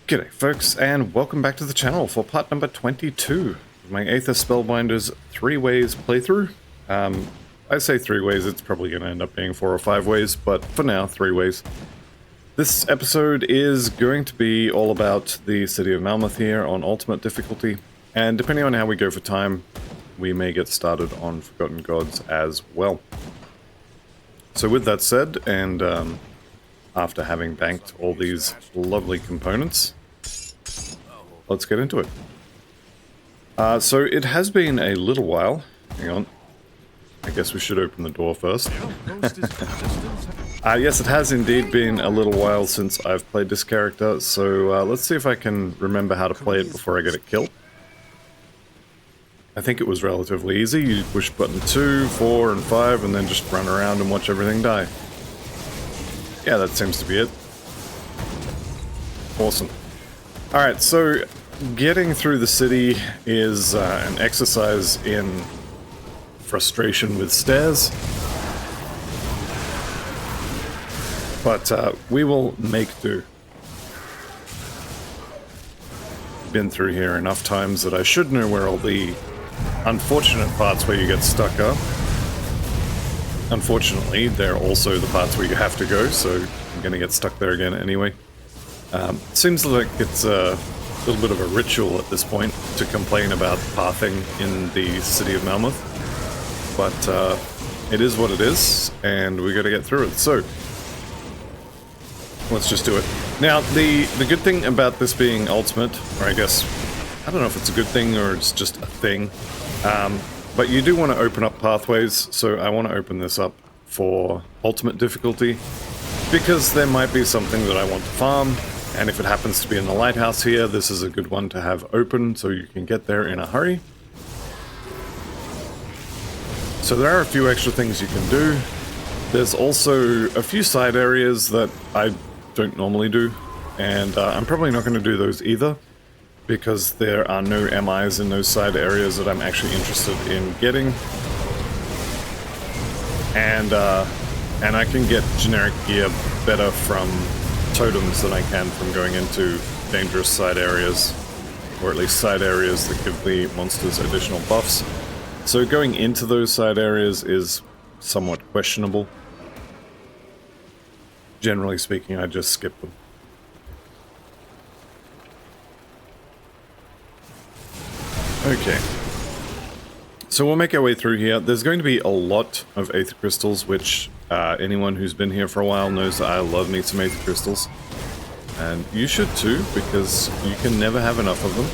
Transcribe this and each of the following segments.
G'day folks, and welcome back to the channel for part number 22 of my Aether Spellbinder's 3 ways playthrough. I say 3 ways, it's probably going to end up being 4 or 5 ways, but for now, 3 ways. This episode is going to be all about the city of Malmouth here on ultimate difficulty, and depending on how we go for time, we may get started on Forgotten Gods as well. So with that said, and after having banked all these lovely components, let's get into it. So it has been a little while. Hang on. I guess we should open the door first. Yes, it has indeed been a little while since I've played this character, so let's see if I can remember how to play it before I get it killed. I think it was relatively easy. You push button 2, 4, and 5, and then just run around and watch everything die. Yeah, that seems to be it. Awesome. Alright, so getting through the city is an exercise in frustration with stairs. But we will make do. Been through here enough times that I should know where all the unfortunate parts where you get stuck are. Unfortunately, they're also the parts where you have to go, so I'm going to get stuck there again anyway. Seems like it's a little bit of a ritual at this point to complain about pathing in the city of Malmouth. But it is what it is, and we got to get through it. So let's just do it. Now, the good thing about this being ultimate, or I guess, I don't know if it's a good thing or it's just a thing, but you do want to open up pathways, so I want to open this up for ultimate difficulty, because there might be something that I want to farm, and if it happens to be in the lighthouse here, this is a good one to have open so you can get there in a hurry. So there are a few extra things you can do. There's also a few side areas that I don't normally do, and I'm probably not going to do those either, because there are no MIs in those side areas that I'm actually interested in getting. And I can get generic gear better from totems than I can from going into dangerous side areas, or at least side areas that give the monsters additional buffs. So going into those side areas is somewhat questionable. Generally speaking, I just skip them. Okay, so we'll make our way through here. There's going to be a lot of Aether crystals, which anyone who's been here for a while knows that I love me some Aether crystals. And you should too, because you can never have enough of them.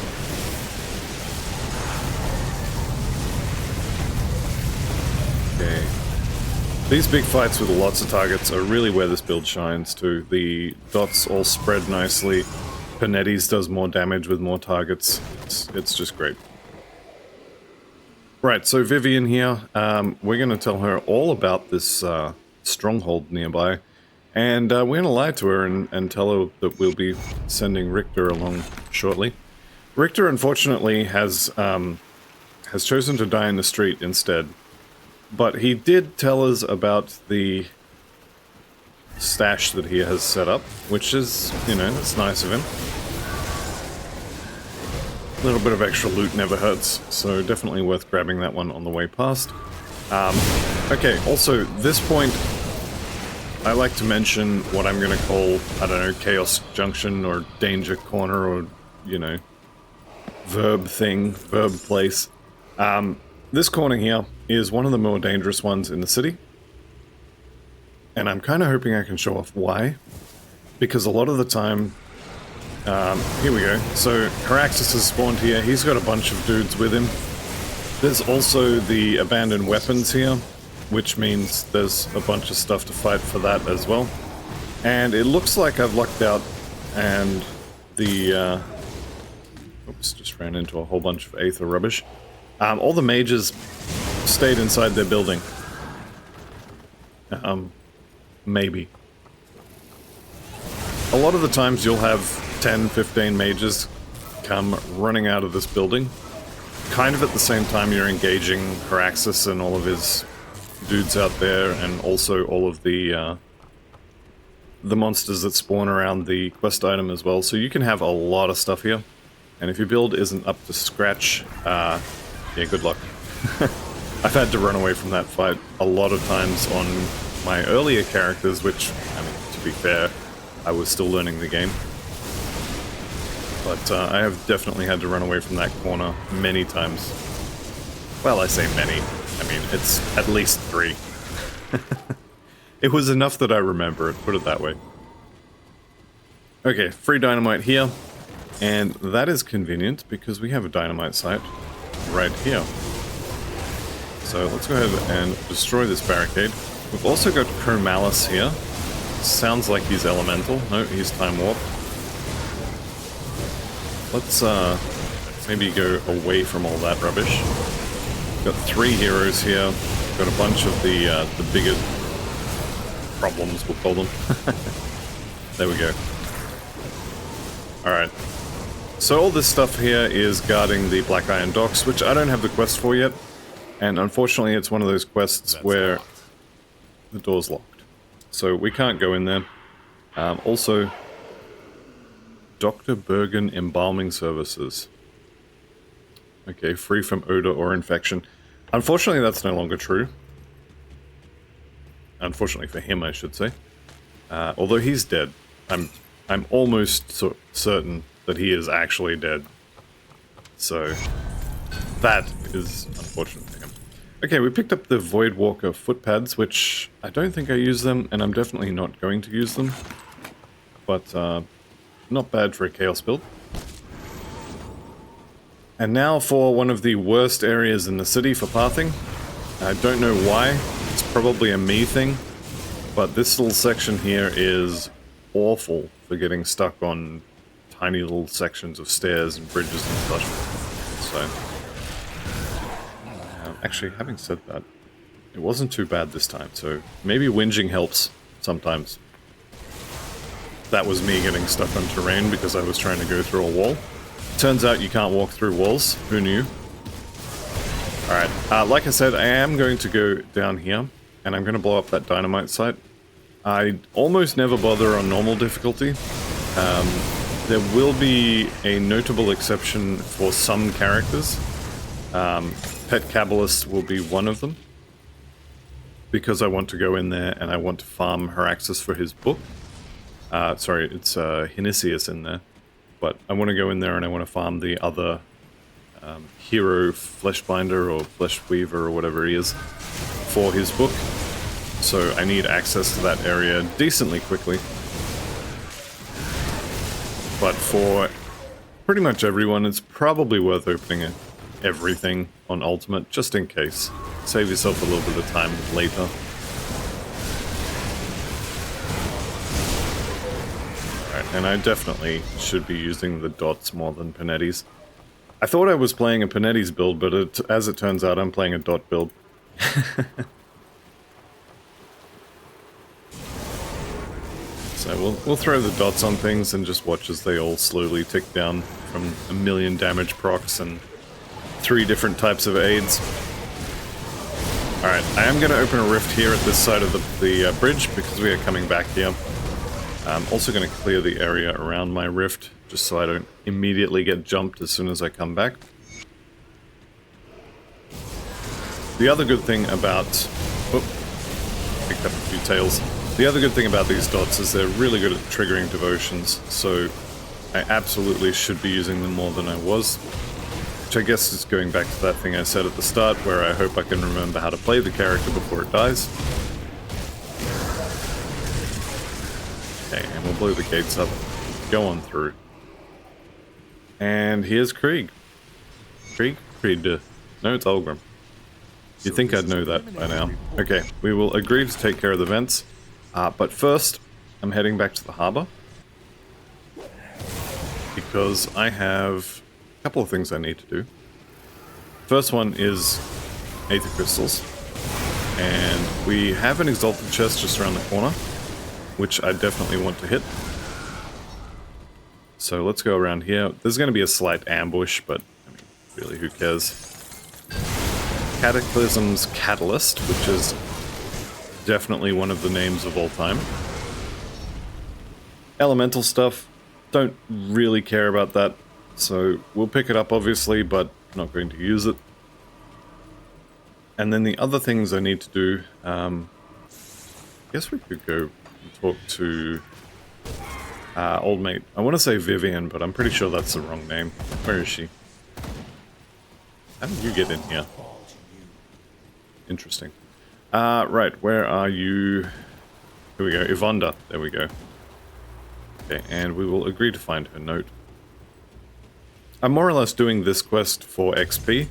Okay. These big fights with lots of targets are really where this build shines too. The dots all spread nicely. Panetti's does more damage with more targets. It's just great. Right, so Vivian here, we're going to tell her all about this stronghold nearby, and we're going to lie to her and tell her that we'll be sending Richter along shortly. Richter, unfortunately, has chosen to die in the street instead, but he did tell us about the stash that he has set up, which is, you know, it's nice of him. A little bit of extra loot never hurts, so definitely worth grabbing that one on the way past. Okay, also, this point, I like to mention what I'm going to call, I don't know, Chaos Junction or Danger Corner or, you know, verb place. This corner here is one of the more dangerous ones in the city. And I'm kind of hoping I can show off why. Because a lot of the time... here we go. So, Haraxus has spawned here. He's got a bunch of dudes with him. There's also the abandoned weapons here, which means there's a bunch of stuff to fight for that as well. And it looks like I've lucked out, and the... oops, just ran into a whole bunch of Aether rubbish. All the mages stayed inside their building. Maybe. A lot of the times you'll have 10, 15 mages come running out of this building. Kind of at the same time you're engaging Haraxus and all of his dudes out there, and also all of the the monsters that spawn around the quest item as well, so you can have a lot of stuff here. And if your build isn't up to scratch, yeah, good luck. I've had to run away from that fight a lot of times on my earlier characters, which, I mean, to be fair, I was still learning the game. But I have definitely had to run away from that corner many times. Well, I say many. I mean, it's at least 3. It was enough that I remember it, put it that way. Okay, free dynamite here. And that is convenient because we have a dynamite site right here. So let's go ahead and destroy this barricade. We've also got Chromalis here. Sounds like he's elemental. No, he's time warp. Let's maybe go away from all that rubbish. Got 3 heroes here. Got a bunch of the bigger problems, we'll call them. There we go. Alright. So all this stuff here is guarding the Black Iron Docks, which I don't have the quest for yet. And unfortunately it's one of those quests where the door's locked. So we can't go in there. Also, Dr. Bergen Embalming Services. Okay, free from odor or infection. Unfortunately that's no longer true. Unfortunately for him, I should say. Although he's dead. I'm almost certain that he is actually dead. So, that is unfortunate for him. Okay, we picked up the Voidwalker footpads, which I don't think I use them, and I'm definitely not going to use them. But, not bad for a Chaos build. And now for one of the worst areas in the city for pathing. I don't know why. It's probably a me thing, but this little section here is awful for getting stuck on tiny little sections of stairs and bridges and such. So, actually, having said that, it wasn't too bad this time, so maybe whinging helps sometimes. That was me getting stuck on terrain because I was trying to go through a wall. Turns out you can't walk through walls. Who knew? Alright, like I said, I am going to go down here, and I'm going to blow up that dynamite site. I almost never bother on normal difficulty. There will be a notable exception for some characters. Pet Kabbalist will be one of them, because I want to go in there and I want to farm Heraxis for his book. Sorry, it's Hinisius in there. But I want to go in there and I want to farm the other hero Fleshbinder or Fleshweaver or whatever he is for his book. So I need access to that area decently quickly. But for pretty much everyone, it's probably worth opening everything on Ultimate, just in case. Save yourself a little bit of time later. Alright, and I definitely should be using the dots more than Panetti's. I thought I was playing a Panetti's build, but as it turns out, I'm playing a dot build. So we'll throw the dots on things and just watch as they all slowly tick down from 1,000,000 damage procs and 3 different types of aids. Alright, I am going to open a rift here at this side of the bridge because we are coming back here. I'm also going to clear the area around my rift just so I don't immediately get jumped as soon as I come back. The other good thing about... Oh, picked up a few tails. The other good thing about these dots is they're really good at triggering devotions, so I absolutely should be using them more than I was. Which I guess is going back to that thing I said at the start, where I hope I can remember how to play the character before it dies. Okay, and we'll blow the gates up. Go on through. And here's Krieg. Krieg? Krieg. No, it's Ulgrim. You'd think I'd know that by now. Okay, we will agree to take care of the vents. But first, I'm heading back to the harbor. Because I have a couple of things I need to do. First one is Aether crystals. And we have an exalted chest just around the corner, which I definitely want to hit. So let's go around here. There's going to be a slight ambush, but I mean, really, who cares? Cataclysm's Catalyst, which is definitely one of the names of all time. Elemental stuff, don't really care about that. So we'll pick it up obviously, but not going to use it. And then the other things I need to do, I guess we could go and talk to old mate. I want to say Vivian, but I'm pretty sure that's the wrong name. Where is she? How did you get in here? Interesting. Right, where are you? Here we go, Yvonda. There we go. Okay, and we will agree to find her note. I'm more or less doing this quest for XP.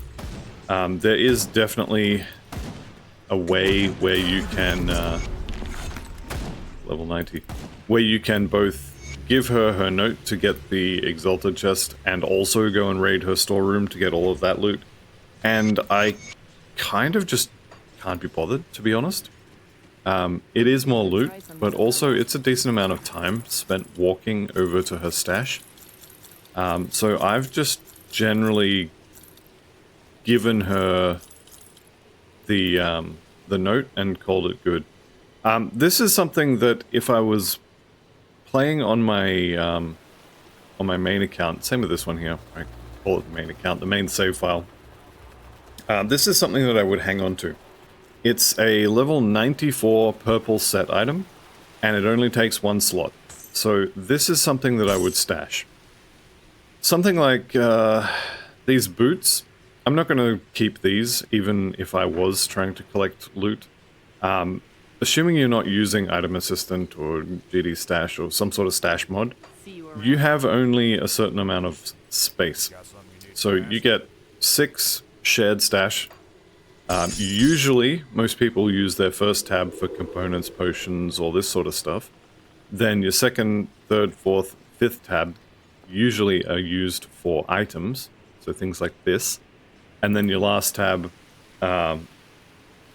There is definitely a way where you can, level 90, where you can both give her note to get the Exalted chest and also go and raid her storeroom to get all of that loot. And I kind of just can't be bothered, to be honest. It is more loot, but also it's a decent amount of time spent walking over to her stash. So I've just generally given her the note and called it good. This is something that if I was playing on my main account, same with this one here, I call it the main account, the main save file. This is something that I would hang on to. It's a level 94 purple set item, and it only takes 1 slot. So this is something that I would stash. Something like these boots, I'm not going to keep these, even if I was trying to collect loot. Assuming you're not using Item Assistant or GD Stash or some sort of stash mod, you have only a certain amount of space. So you get 6 shared stash. Usually, most people use their first tab for components, potions, all this sort of stuff. Then your second, third, fourth, fifth tab usually are used for items, so things like this. And then your last tab, I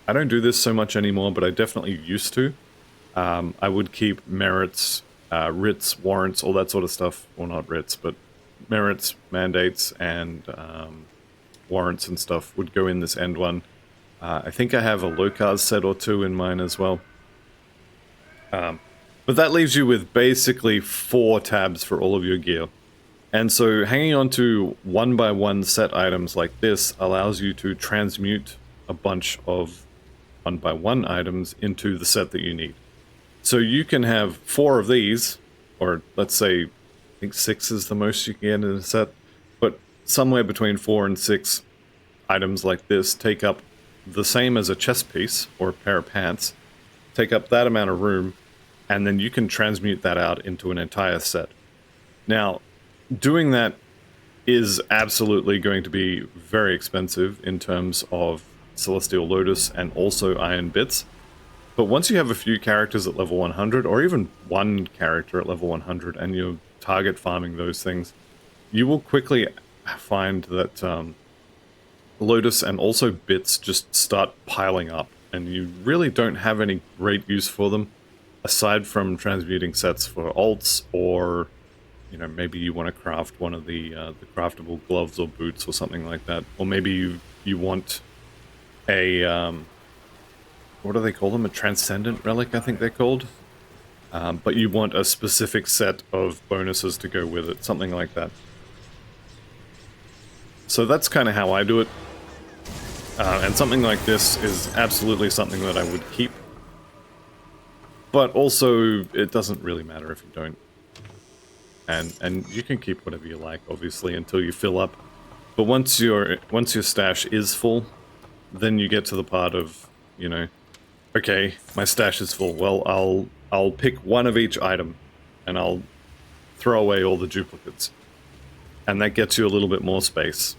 don't do this so much anymore, but I definitely used to. I would keep merits, writs, warrants, all that sort of stuff. Well, not writs, but merits, mandates, and warrants and stuff would go in this end one. I think I have a Locars set or 2 in mine as well. But that leaves you with basically 4 tabs for all of your gear. And so hanging on to 1x1 set items like this allows you to transmute a bunch of 1x1 items into the set that you need. So you can have 4 of these, or let's say, I think 6 is the most you can get in a set, but somewhere between 4 and 6 items like this take up the same as a chest piece or a pair of pants, take up that amount of room, and then you can transmute that out into an entire set. Now, doing that is absolutely going to be very expensive in terms of Celestial Lotus and also Iron Bits. But once you have a few characters at level 100, or even one character at level 100, and you're target farming those things, you will quickly find that Lotus and also bits just start piling up, and you really don't have any great use for them, aside from transmuting sets for alts, or, you know, maybe you want to craft one of the craftable gloves or boots or something like that, or maybe you want a, what do they call them? A Transcendent Relic, I think they're called. But you want a specific set of bonuses to go with it, something like that. So that's kind of how I do it. And something like this is absolutely something that I would keep. But also, it doesn't really matter if you don't. And you can keep whatever you like, obviously, until you fill up. But once your stash is full, then you get to the part of, you know, okay, my stash is full. Well, I'll pick one of each item, and I'll throw away all the duplicates. And that gets you a little bit more space.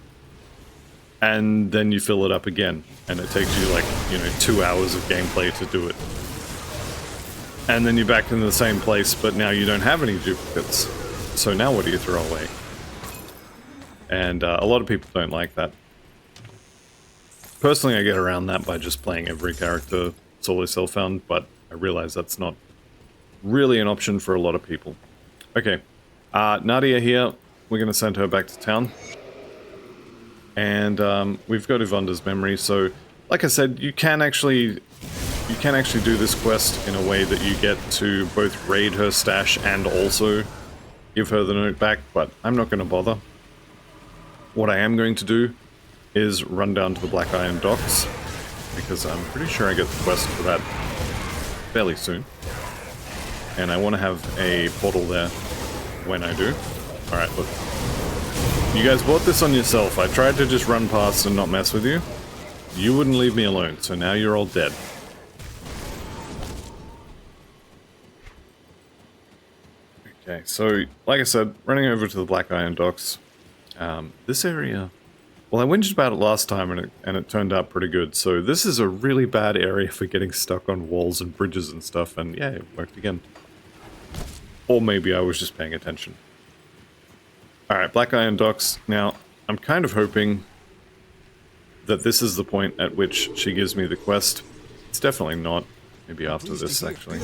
And then you fill it up again, and it takes you like, you know, 2 hours of gameplay to do it. And then you're back in the same place, but now you don't have any duplicates. So now what do you throw away? And a lot of people don't like that. Personally, I get around that by just playing every character solo self-found, but I realize that's not really an option for a lot of people. Okay, Nadia here, we're going to send her back to town. And we've got Yvonda's memory, so like I said, you can actually you can actually do this quest in a way that you get to both raid her stash and also give her the note back, but I'm not going to bother. What I am going to do is run down to the Black Iron Docks, because I'm pretty sure I get the quest for that fairly soon. And I want to have a portal there when I do. Alright, look. You guys bought this on yourself. I tried to just run past and not mess with you. You wouldn't leave me alone, so now you're all dead. Okay, so, like I said, running over to the Black Iron Docks. This area... Well, I whinged about it last time and it turned out pretty good. So this is a really bad area for getting stuck on walls and bridges and stuff, and yeah, it worked again. Or maybe I was just paying attention. Alright, Black Iron Docks. Now, I'm kind of hoping that this is the point at which she gives me the quest. It's definitely not. Maybe after this, actually.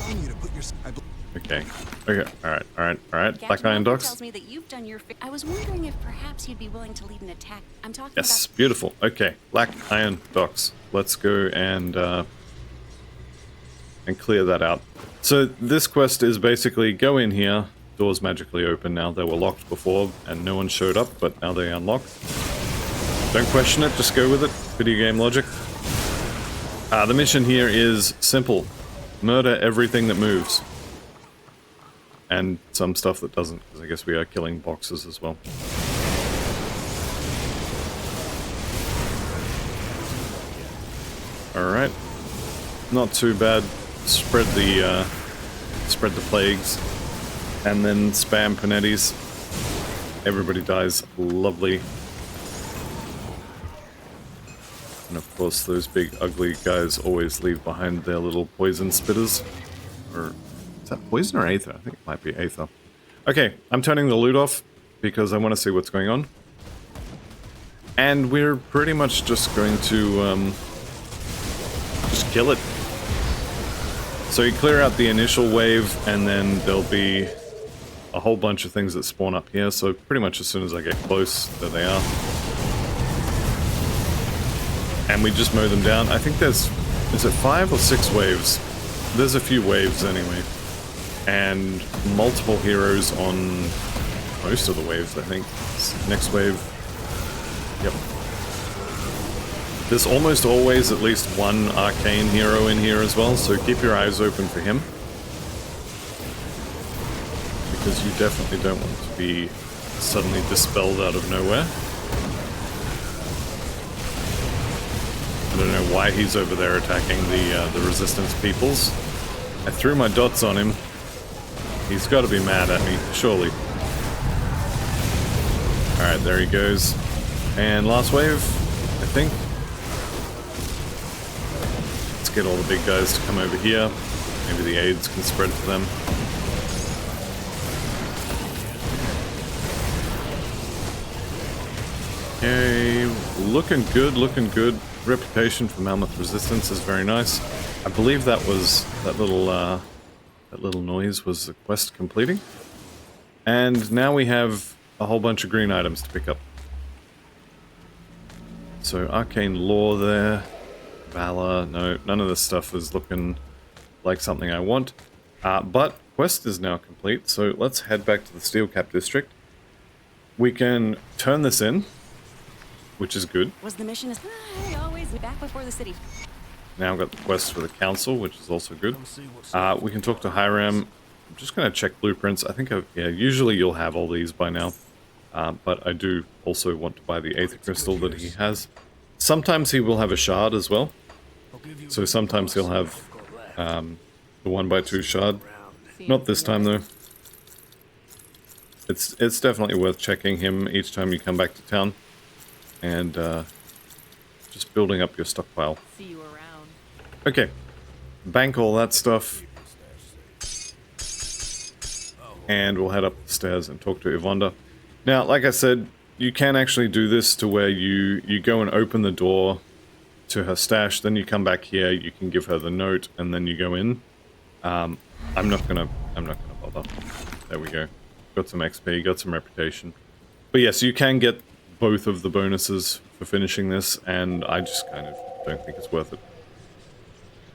Okay. Okay. Alright. Black Iron Docks. Tells me that you've done your I was wondering if perhaps you'd be willing to lead an attack. I'm talking Yes, beautiful. Okay, Black Iron Docks. Let's go and clear that out. So this quest is basically go in here. Doors magically open now. They were locked before and no one showed up, but now they unlock. Don't question it, just go with it. Video game logic. The mission here is simple. Murder everything that moves. And some stuff that doesn't, because I guess we are killing boxes as well. Alright. Not too bad. Spread the plagues. And then spam panettis. Everybody dies. Lovely. And of course those big ugly guys always leave behind their little poison spitters. Or... is that poison or Aether? I think it might be Aether. Okay, I'm turning the loot off because I want to see what's going on. And we're pretty much just going to just kill it. So you clear out the initial wave and then there'll be a whole bunch of things that spawn up here. So pretty much as soon as I get close, there they are. And we just mow them down. I think there's, is it 5 or 6 waves? There's a few waves anyway. And multiple heroes on most of the waves, I think. Next wave. Yep. There's almost always at least one arcane hero in here as well, so keep your eyes open for him. Because you definitely don't want to be suddenly dispelled out of nowhere. I don't know why he's over there attacking the resistance peoples. I threw my dots on him. He's got to be mad at me, surely. Alright, there he goes. And last wave, I think. Let's get all the big guys to come over here. Maybe the aids can spread to them. Okay, looking good, looking good. Reputation for Malmouth resistance is very nice. I believe that was that little noise was the quest completing. And now we have a whole bunch of green items to pick up. So arcane lore there, valor. No, none of this stuff is looking like something I want. But quest is now complete, so let's head back to the Steelcap district. We can turn this in, which is good. Was the mission always back before the city? Now I've got the quest for the council, which is also good. We can talk to Hiram. I'm just going to check blueprints. I think, yeah, usually you'll have all these by now. But I do also want to buy the Aether crystal that he has. Sometimes he will have a shard as well. So sometimes he'll have the 1x2 shard. Not this time though. It's definitely worth checking him each time you come back to town. And just building up your stockpile. See you around. Okay. Bank all that stuff. And we'll head up the stairs and talk to Yvonda. Now, like I said, you can actually do this to where you go and open the door to her stash, then you come back here, you can give her the note, and then you go in. I'm not gonna bother. There we go. Got some XP, got some reputation. But yes, you can get both of the bonuses for finishing this, and I just kind of don't think it's worth it.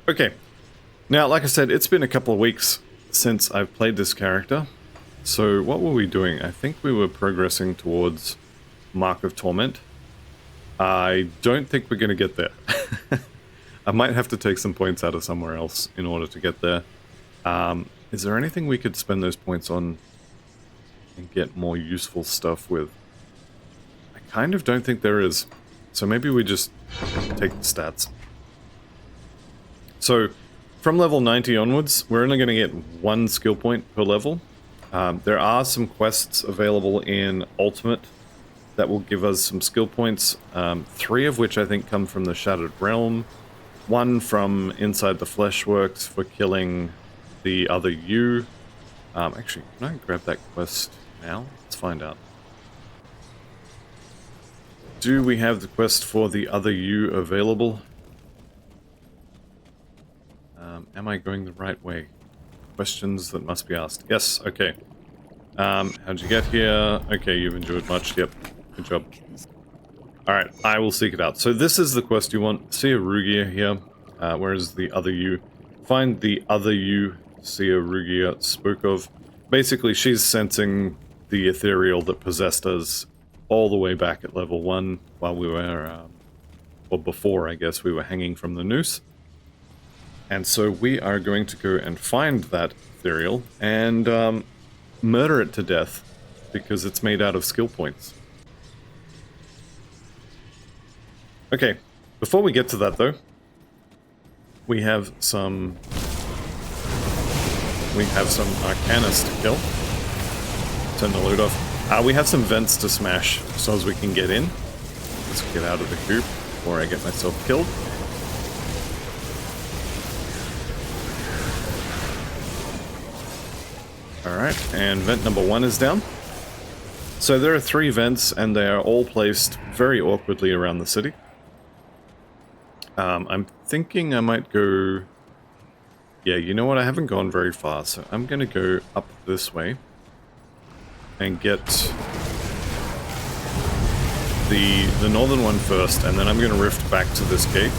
Okay, Now, like I said, it's been a couple of weeks since I've played this character. So what were we doing? I think we were progressing towards Mark of Torment. I don't think we're going to get there. I might have to take some points out of somewhere else in order to get there. Is there anything we could spend those points on and get more useful stuff with? I kind of don't think there is. So maybe we just take the stats. So from level 90 onwards, we're only going to get 1 skill point per level. There are some quests available in Ultimate that will give us some skill points, 3 of which I think come from the Shattered Realm, 1 from Inside the Fleshworks for killing the other you. Actually, can I grab that quest now? Let's find out. Do we have the quest for the other you available? Am I going the right way? Questions that must be asked. Yes, okay. How'd you get here? Okay, you've enjoyed much. Yep, good job. Alright, I will seek it out. So this is the quest you want. See a Rugia here. Where is the other you? Find the other you Sia Rugia spoke of. Basically, she's sensing the ethereal that possessed us all the way back at level 1 while we were, or before, I guess, we were hanging from the noose. And so we are going to go and find that ethereal and murder it to death because it's made out of skill points. Okay, before we get to that though, we have some Arcanas to kill. Turn the loot off. We have some vents to smash so as we can get in. Let's get out of the coop before I get myself killed. Alright, and vent number 1 is down. So there are 3 vents, and they are all placed very awkwardly around the city. I'm thinking I might go... Yeah, you know what? I haven't gone very far, so I'm going to go up this way and get the northern one first, and then I'm going to rift back to this gate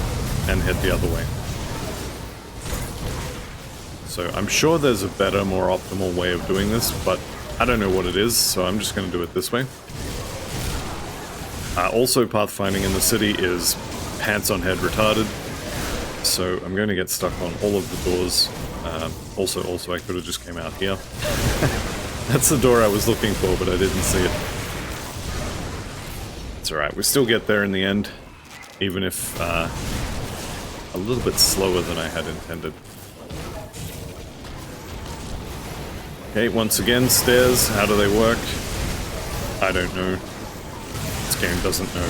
and head the other way. So I'm sure there's a better, more optimal way of doing this, but I don't know what it is, so I'm just going to do it this way. Also, pathfinding in the city is pants on head retarded, so I'm going to get stuck on all of the doors. Also, I could have just came out here. That's the door I was looking for, but I didn't see it. It's alright, we still get there in the end, even if a little bit slower than I had intended. Okay, once again, stairs, how do they work? I don't know. This game doesn't know.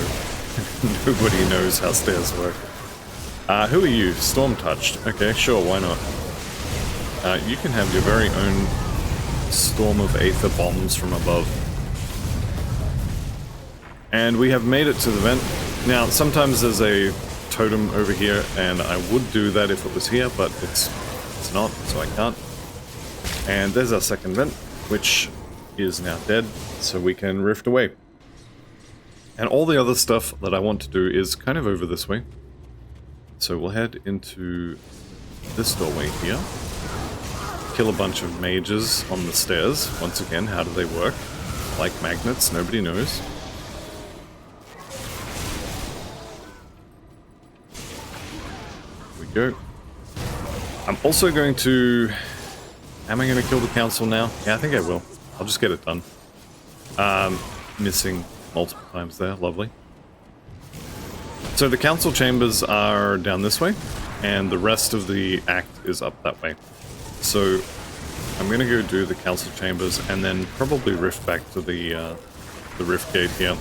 Nobody knows how stairs work. Who are you? Storm touched. Okay, sure, why not? You can have your very own storm of Aether bombs from above. And we have made it to the vent. Now, sometimes there's a totem over here, and I would do that if it was here, but it's not, so I can't. And there's our second vent, which is now dead, so we can rift away. And all the other stuff that I want to do is kind of over this way. So we'll head into this doorway here. Kill a bunch of mages on the stairs. Once again, how do they work? Like magnets, nobody knows. Here we go. I'm also going to... Am I going to kill the council now? Yeah, I think I will. I'll just get it done. Missing multiple times there. Lovely. So the council chambers are down this way, and the rest of the act is up that way. So I'm going to go do the council chambers, and then probably rift back to the rift gate here.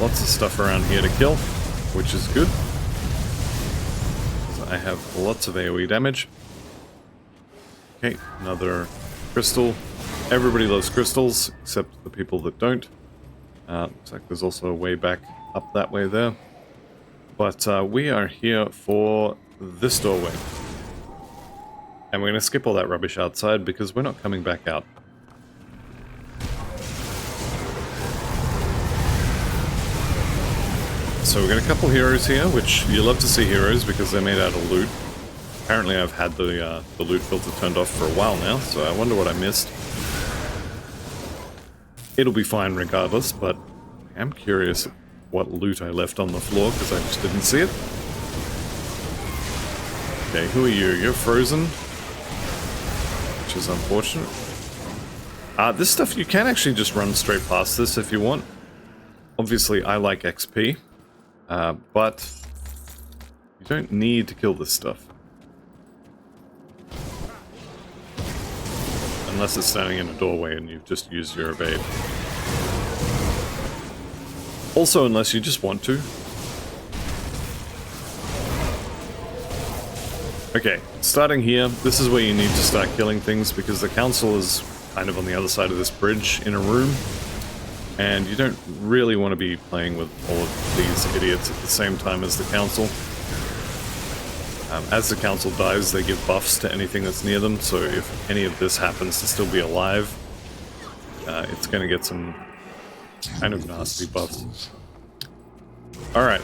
Lots of stuff around here to kill, which is good. I have lots of AoE damage. Okay, another crystal. Everybody loves crystals, except the people that don't. Looks like there's also a way back up that way there. But we are here for this doorway. And we're going to skip all that rubbish outside because we're not coming back out. So we've got a couple heroes here, which you love to see heroes because they're made out of loot. Apparently I've had the loot filter turned off for a while now, so I wonder what I missed. It'll be fine regardless, but I am curious what loot I left on the floor because I just didn't see it. Okay, who are you? You're frozen, which is unfortunate. This stuff, you can actually just run straight past this if you want. Obviously, I like XP, but you don't need to kill this stuff. Unless it's standing in a doorway and you've just used your evade. Also, unless you just want to. Okay, starting here, this is where you need to start killing things because the council is kind of on the other side of this bridge in a room. And you don't really want to be playing with all of these idiots at the same time as the council. As the council dies, they give buffs to anything that's near them, so if any of this happens to still be alive, it's going to get some kind of nasty buffs. Alright,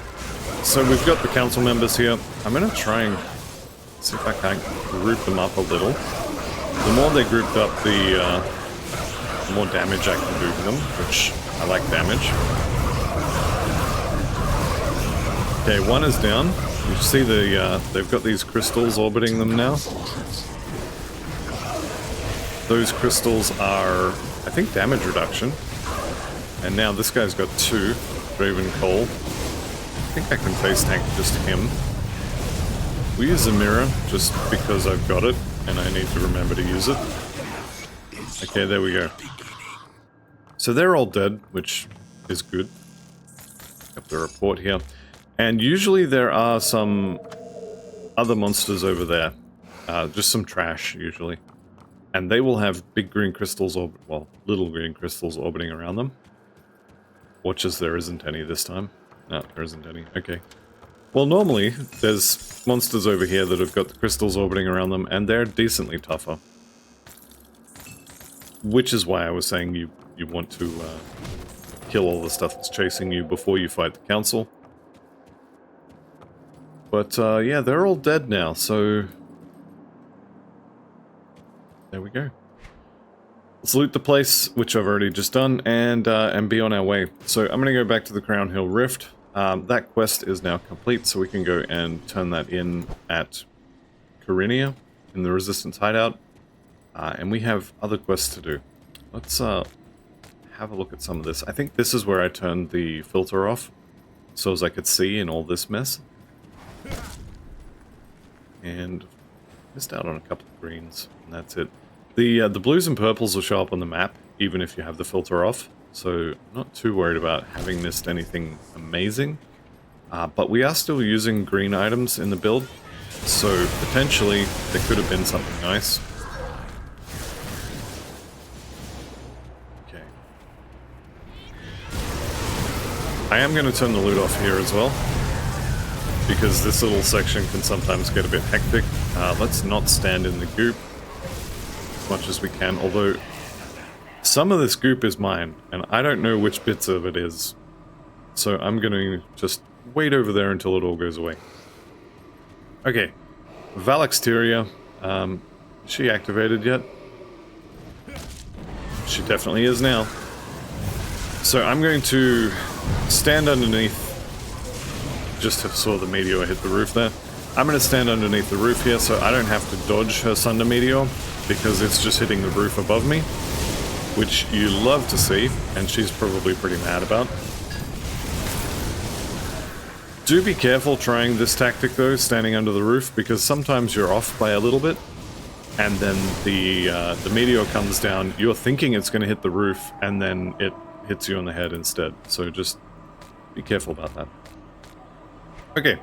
so we've got the council members here. I'm going to try and see if I can't group them up a little. The more they're grouped up, the more damage I can do to them, which I like damage. Okay, one is down. You see they've got these crystals orbiting them now. Those crystals are, I think, damage reduction. And now this guy's got 2, Draven Cole. I think I can face tank just him. We use a mirror just because I've got it, and I need to remember to use it. Okay, there we go. So they're all dead, which is good. Got the report here. And usually there are some other monsters over there. Just some trash, usually. And they will have big green crystals, well, little green crystals orbiting around them. Watch as there isn't any this time. No, there isn't any. Okay. Well, normally, there's monsters over here that have got the crystals orbiting around them, and they're decently tougher. Which is why I was saying you want to kill all the stuff that's chasing you before you fight the council. But, yeah, they're all dead now, so... There we go. Let's loot the place, which I've already just done, and be on our way. So I'm going to go back to the Crown Hill Rift. That quest is now complete, so we can go and turn that in at Corinia, in the Resistance Hideout. And we have other quests to do. Let's have a look at some of this. I think this is where I turned the filter off, so as I could see in all this mess. And missed out on a couple of greens, and that's it. The blues and purples will show up on the map, even if you have the filter off, so I'm not too worried about having missed anything amazing. But we are still using green items in the build, so potentially there could have been something nice. Okay. I am going to turn the loot off here as well, because this little section can sometimes get a bit hectic. Let's not stand in the goop as much as we can, although some of this goop is mine, and I don't know which bits of it is. So I'm going to just wait over there until it all goes away. Okay, Valexteria, is she activated yet? She definitely is now. So I'm going to stand underneath. Just saw the meteor hit the roof there. I'm going to stand underneath the roof here so I don't have to dodge her Sunder Meteor, because it's just hitting the roof above me, which you love to see, and she's probably pretty mad about. Do be careful trying this tactic though, standing under the roof, because sometimes you're off by a little bit, and then the meteor comes down, you're thinking it's going to hit the roof, and then it hits you on the head instead, so just be careful about that. Okay,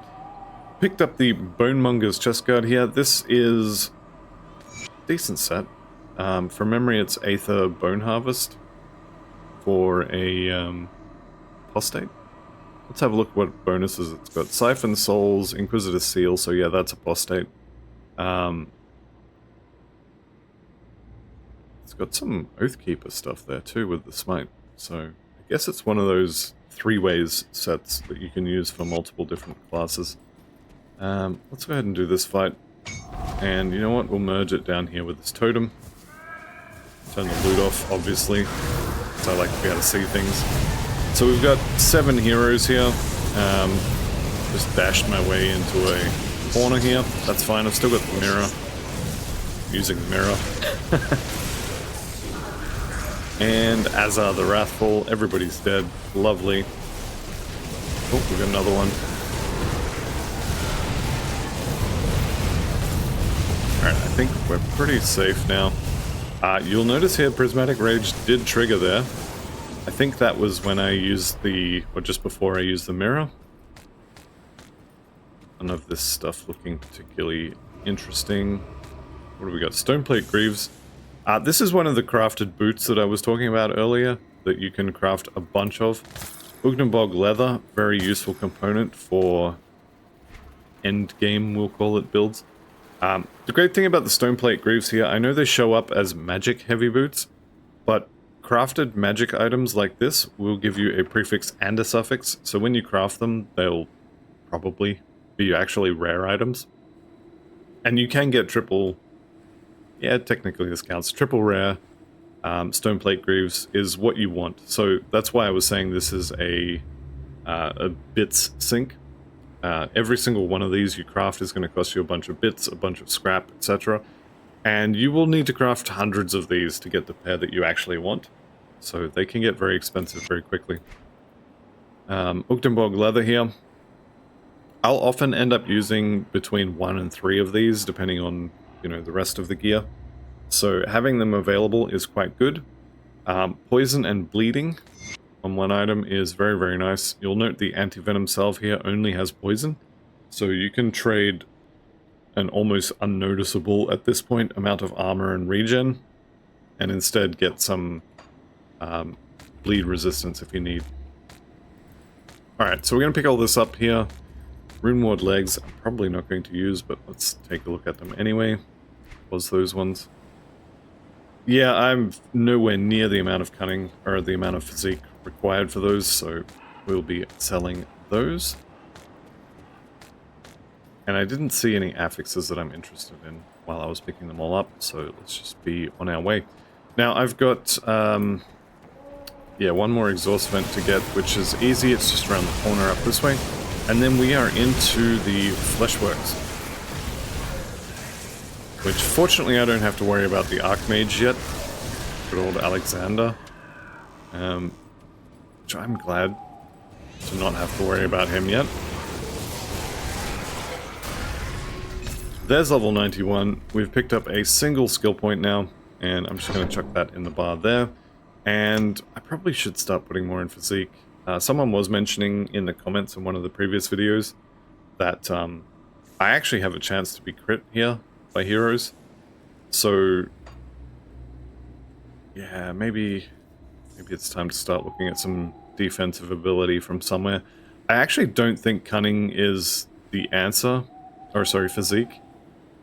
picked up the Bonemonger's chest guard here. This is a decent set. From memory, it's Aether Bone Harvest for a apostate. Let's have a look what bonuses it's got. Siphon Souls, Inquisitor Seal, so yeah, that's apostate. It's got some Oathkeeper stuff there too with the smite, so I guess it's one of those three-ways sets that you can use for multiple different classes. Let's go ahead and do this fight. And you know what? We'll merge it down here with this totem. Turn the loot off, obviously, because I like to be able to see things. So we've got 7 heroes here. Just dashed my way into a corner here. That's fine, I've still got the mirror. Using the mirror. And Azar the Wrathful, everybody's dead. Lovely. Oh, we've got another one. Alright, I think we're pretty safe now. You'll notice here Prismatic Rage did trigger there. I think that was when I used the, or just before I used the mirror. None of this stuff looking particularly interesting. What do we got? Stoneplate Greaves. This is one of the crafted boots that I was talking about earlier, that you can craft a bunch of. Ugnabog Leather, very useful component for end game, we'll call it, builds. The great thing about the Stoneplate Greaves here, I know they show up as magic heavy boots, but crafted magic items like this will give you a prefix and a suffix, so when you craft them, they'll probably be actually rare items. And you can get triple, yeah, technically this counts, triple rare Stoneplate Greaves is what you want. So that's why I was saying this is a bits sink. Every single one of these you craft is going to cost you a bunch of bits, a bunch of scrap, etc. And you will need to craft hundreds of these to get the pair that you actually want. So they can get very expensive very quickly. Ugnabog Leather here. I'll often end up using between 1 and 3 of these, depending on, you know, the rest of the gear. So having them available is quite good. Poison and Bleeding on one item is very, very nice. You'll note the anti-venom salve here only has poison, so you can trade an almost unnoticeable, at this point, amount of armor and regen, and instead get some bleed resistance if you need. Alright, so we're going to pick all this up here. Runeward Legs, I'm probably not going to use, but let's take a look at them anyway. Was those ones? Yeah, I'm nowhere near the amount of cunning, or the amount of physique required for those, so we'll be selling those. And I didn't see any affixes that I'm interested in while I was picking them all up, so let's just be on our way. Now, I've got, yeah, one more exhaust vent to get, which is easy. It's just around the corner up this way. And then we are into the Fleshworks. Which, fortunately, I don't have to worry about the Archmage yet. Good old Alexander. Which I'm glad to not have to worry about him yet. There's level 91. We've picked up a single skill point now, and I'm just going to chuck that in the bar there. And I probably should start putting more in physique. Someone was mentioning in the comments in one of the previous videos that I actually have a chance to be crit here by heroes. So, yeah, maybe it's time to start looking at some defensive ability from somewhere. I actually don't think cunning is the answer. Or, sorry, physique.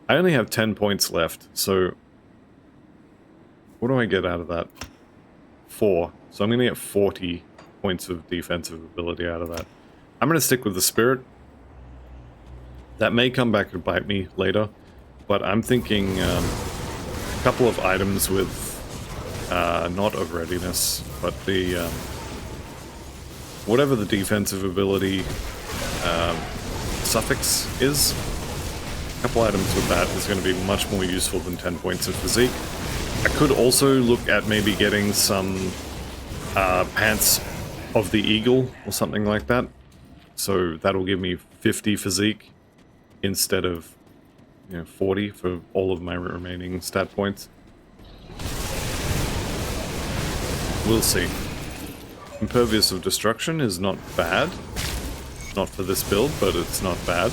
I only have 10 points left, so what do I get out of that? 4. So I'm going to get 40 points of defensive ability out of that. I'm going to stick with the Spirit. That may come back to bite me later, but I'm thinking a couple of items with not of readiness, but the whatever the defensive ability suffix is. A couple items with that is going to be much more useful than 10 points of physique. I could also look at maybe getting some pants of the eagle or something like that. So that'll give me 50 physique instead of, you know, 40 for all of my remaining stat points. We'll see. Impervious of Destruction is not bad. Not for this build, but it's not bad.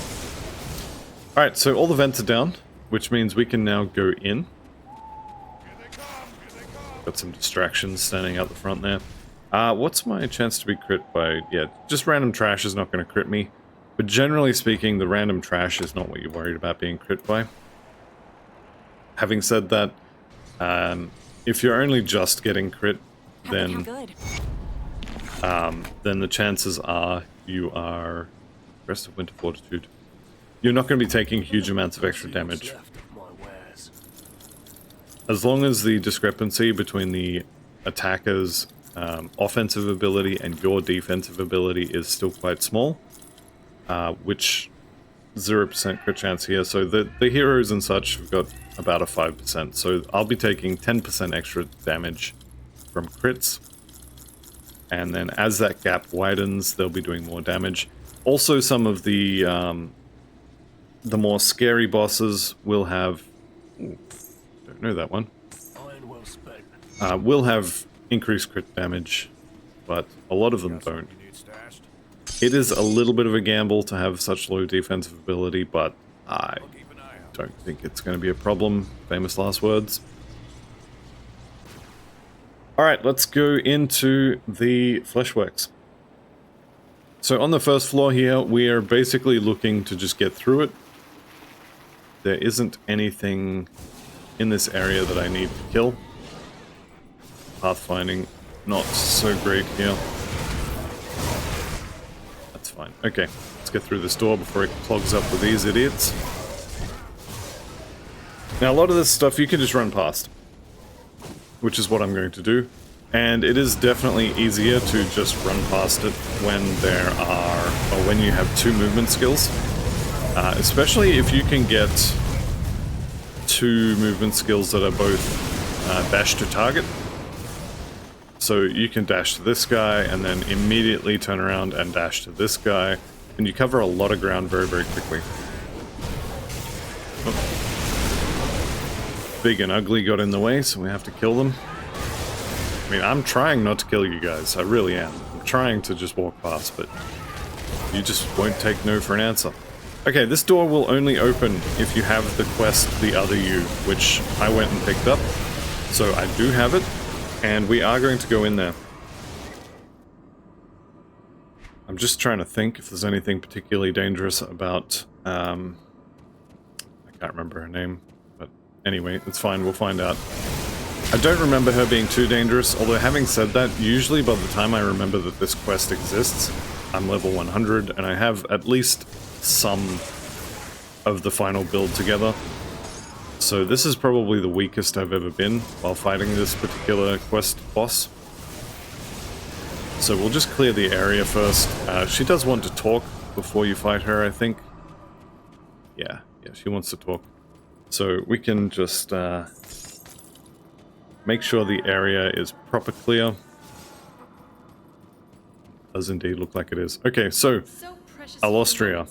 Alright, so all the vents are down, which means we can now go in. Got some distractions standing out the front there. What's my chance to be crit by? Yeah, just random trash is not going to crit me. But generally speaking, the random trash is not what you're worried about being crit by. Having said that, if you're only just getting crit, then then the chances are you are Rest of Winter Fortitude. You're not going to be taking huge amounts of extra damage. As long as the discrepancy between the attacker's offensive ability and your defensive ability is still quite small, which 0% crit chance here, so the heroes and such have got about a 5%, so I'll be taking 10% extra damage from crits, and then as that gap widens, they'll be doing more damage. Also, some of the more scary bosses will have... don't know that one. Will have increased crit damage, but a lot of them don't. It is a little bit of a gamble to have such low defensive ability, but I don't think it's going to be a problem. Famous last words. Alright, let's go into the Fleshworks. So on the first floor here, we are basically looking to just get through it. There isn't anything in this area that I need to kill. Pathfinding, not so great here. That's fine. Okay, let's get through this door before it clogs up with these idiots. Now, a lot of this stuff you can just run past, which is what I'm going to do. And it is definitely easier to just run past it when there are, or when you have two movement skills. Especially if you can get two movement skills that are both dash to target. So you can dash to this guy and then immediately turn around and dash to this guy, and you cover a lot of ground very, very quickly. Oh. Big and Ugly got in the way, so we have to kill them. I mean, I'm trying not to kill you guys, I really am. I'm trying to just walk past, but you just won't take no for an answer. Okay, this door will only open if you have the quest The Other You, which I went and picked up. So I do have it, and we are going to go in there. I'm just trying to think if there's anything particularly dangerous about... I can't remember her name, but anyway, it's fine, we'll find out. I don't remember her being too dangerous, although having said that, usually by the time I remember that this quest exists, I'm level 100, and I have at least some of the final build together. So this is probably the weakest I've ever been while fighting this particular quest boss. So we'll just clear the area first. She does want to talk before you fight her, I think. Yeah, she wants to talk. So we can just make sure the area is proper clear. Does indeed look like it is. Okay, so Alostria.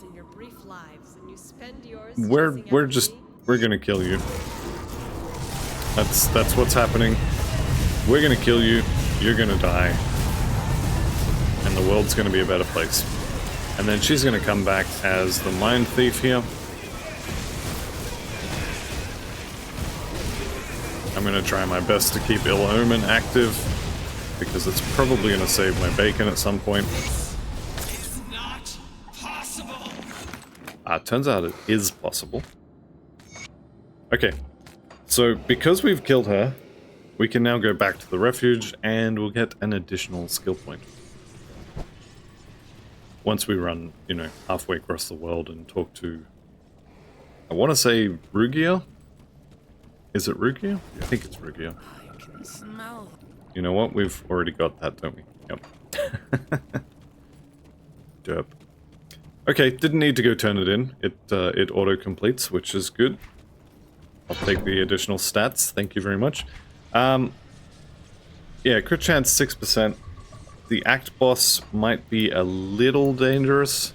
We're gonna kill you. That's what's happening. We're gonna kill you. You're gonna die. And the world's gonna be a better place. And then she's gonna come back as the Mind Thief here. I'm gonna try my best to keep Ill Omen active, because it's probably gonna save my bacon at some point. It's not possible. Turns out it is possible. Okay, so because we've killed her, we can now go back to the refuge and we'll get an additional skill point. Once we run, you know, halfway across the world and talk to... I want to say Rugia? Is it Rugia? I think it's Rugia. I can smell. You know what? We've already got that, don't we? Yep. Derp. Okay, didn't need to go turn it in. It auto-completes, which is good. I'll take the additional stats, thank you very much. Yeah, crit chance 6%. The Act boss might be a little dangerous,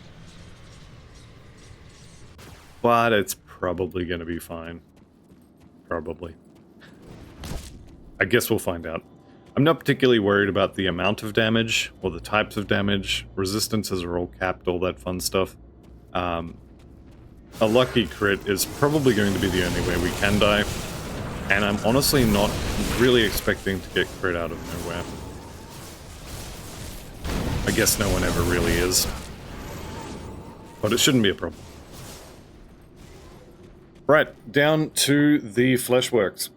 but it's probably going to be fine. Probably. I guess we'll find out. I'm not particularly worried about the amount of damage, or the types of damage. Resistances are all capped, all that fun stuff. A lucky crit is probably going to be the only way we can die, and I'm honestly not really expecting to get crit out of nowhere. I guess no one ever really is. But it shouldn't be a problem. Right, down to the Fleshworks.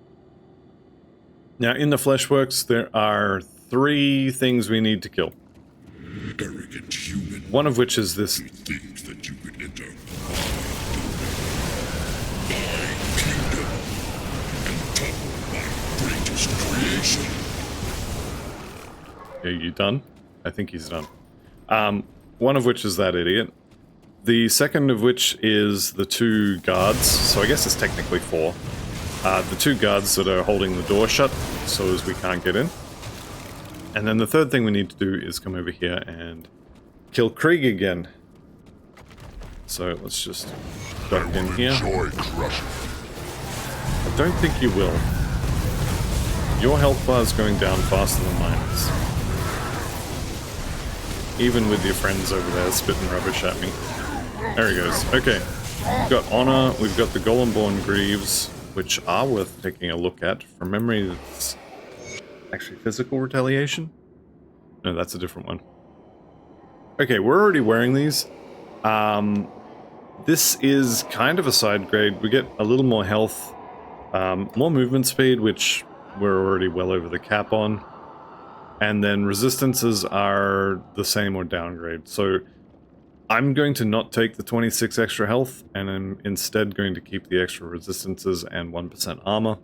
Now, in the Fleshworks, there are 3 things we need to kill. arrogant human. One of which is this. You think that you could enter my kingdom and topple my greatest creation? Are you done? I think he's done. One of which is that idiot. The second of which is the two guards, so I guess it's technically 4. The two guards that are holding the door shut, so as we can't get in. And then the third thing we need to do is come over here and kill Krieg again. So let's just duck in here. Enjoy crushing. I don't think you will. Your health bar is going down faster than mine is. Even with your friends over there spitting rubbish at me. There he goes. Okay. We've got Honor, we've got the Golem-born Greaves, which are worth taking a look at. From memory, it's actually physical retaliation? No, that's a different one. Okay, we're already wearing these. This is kind of a side grade. We get a little more health, more movement speed, which we're already well over the cap on. And then resistances are the same or downgrade. So I'm going to not take the 26 extra health, and I'm instead going to keep the extra resistances and 1% armor.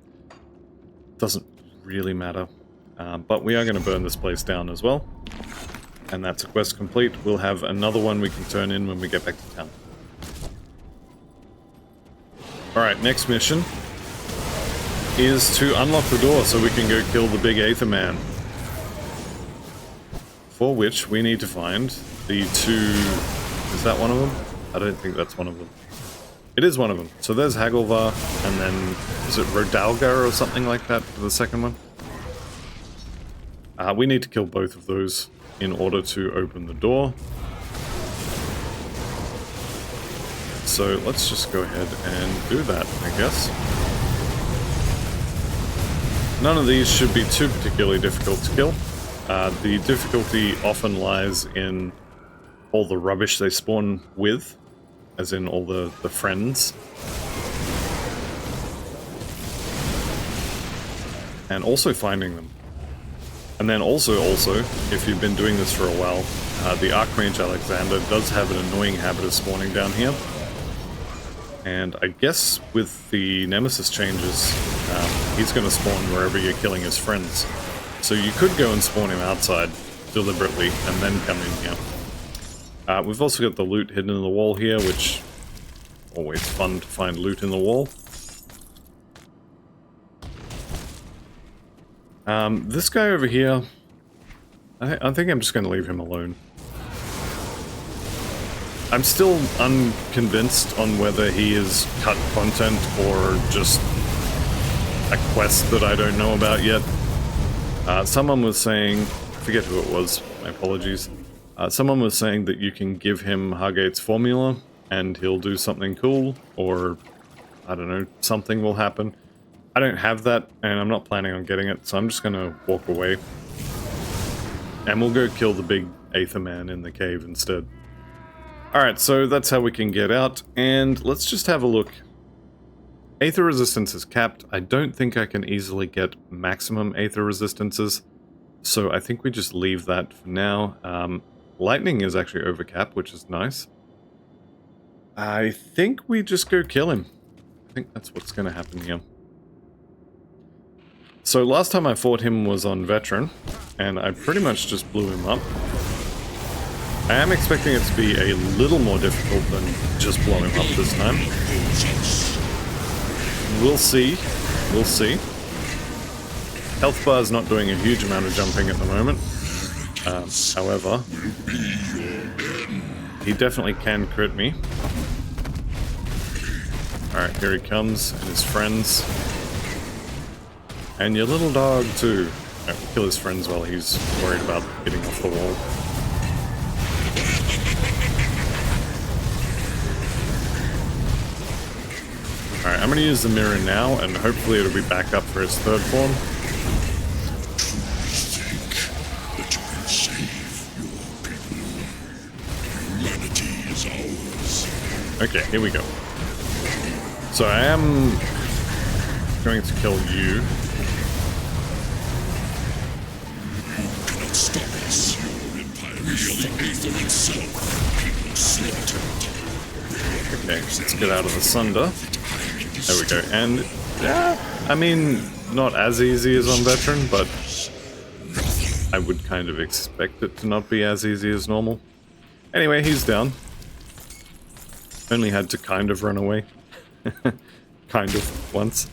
Doesn't really matter. But we are going to burn this place down as well. And that's a quest complete. We'll have another one we can turn in when we get back to town. Alright, next mission is to unlock the door so we can go kill the big Aether man. For which we need to find the two... Is that one of them? I don't think that's one of them. It is one of them. So there's Hagelvar, and then... Is it Rodalga or something like that for the second one? We need to kill both of those in order to open the door. So let's just go ahead and do that, I guess. None of these should be too particularly difficult to kill. The difficulty often lies in all the rubbish they spawn with, as in all the friends. And also finding them. And then also, if you've been doing this for a while, the Archmage Alexander does have an annoying habit of spawning down here. And I guess with the Nemesis changes, he's going to spawn wherever you're killing his friends. So you could go and spawn him outside deliberately and then come in here. We've also got the loot hidden in the wall here, which always fun to find loot in the wall. This guy over here, I think I'm just going to leave him alone. I'm still unconvinced on whether he is cut content or just a quest that I don't know about yet. Someone was saying, I forget who it was, my apologies. Someone was saying that you can give him Hargate's formula and he'll do something cool, or I don't know, something will happen. I don't have that, and I'm not planning on getting it, so I'm just gonna walk away. And we'll go kill the big Aether man in the cave instead. Alright, so that's how we can get out, and let's just have a look. Aether resistance is capped. I don't think I can easily get maximum Aether resistances, so I think we just leave that for now. Lightning is actually over cap, which is nice. I think we just go kill him. I think that's what's gonna happen here. So last time I fought him was on Veteran, and I pretty much just blew him up. I am expecting it to be a little more difficult than just blow him up this time. We'll see. We'll see. Health bar is not doing a huge amount of jumping at the moment. However, he definitely can crit me. Alright, here he comes, and his friends. And your little dog, too. Alright, we'll kill his friends while he's worried about getting off the wall. Alright, I'm gonna use the mirror now, and hopefully it'll be back up for his third form. Okay, here we go. So I am going to kill you. Cannot stop us. Your empire is Let's get out of the Sunder. There we go. And, yeah, I mean, not as easy as on Veteran, but I would kind of expect it to not be as easy as normal. Anyway, he's down. Only had to kind of run away. Kind of, once.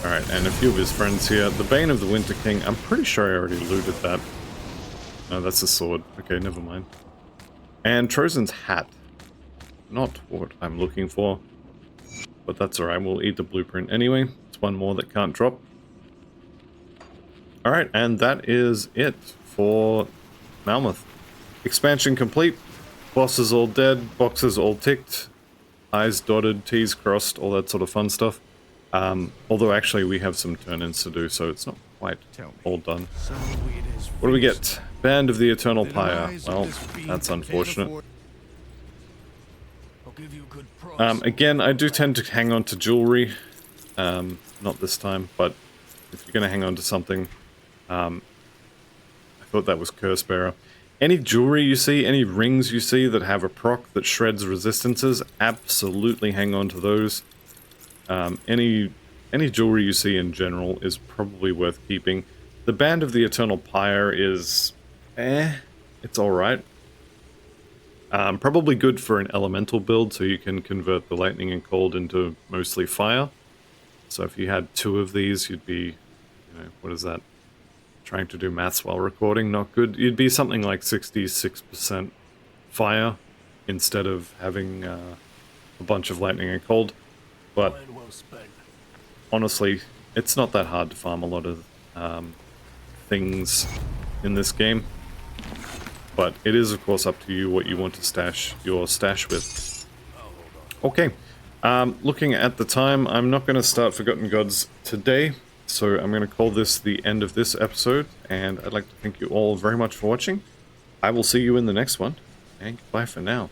Alright, and a few of his friends here. The Bane of the Winter King, I'm pretty sure I already looted that. No, that's a sword. Okay, never mind. And Trozen's hat. Not what I'm looking for. But that's alright, we'll eat the blueprint anyway. It's one more that can't drop. Alright, and that is it for Malmouth. Expansion complete. Bosses all dead, boxes all ticked. I's dotted, T's crossed, all that sort of fun stuff. Although actually we have some turn-ins to do, so it's not quite all done. What do we get? Band of the Eternal Pyre. Well, that's unfortunate. Again, I do tend to hang on to jewelry. Not this time, but if you're going to hang on to something, I thought that was Cursebearer. Any jewelry you see, any rings you see that have a proc that shreds resistances, absolutely hang on to those. Any jewelry you see in general is probably worth keeping. The Band of the Eternal Pyre is... it's alright. Probably good for an elemental build, so you can convert the lightning and cold into mostly fire. So if you had 2 of these, you'd be, you know, what is that? Trying to do maths while recording, not good. You'd be something like 66% fire instead of having a bunch of lightning and cold. But honestly, it's not that hard to farm a lot of things in this game. But it is, of course, up to you what you want to stash your stash with. Okay, looking at the time, I'm not going to start Forgotten Gods today, so I'm going to call this the end of this episode, and I'd like to thank you all very much for watching. I will see you in the next one, and goodbye for now.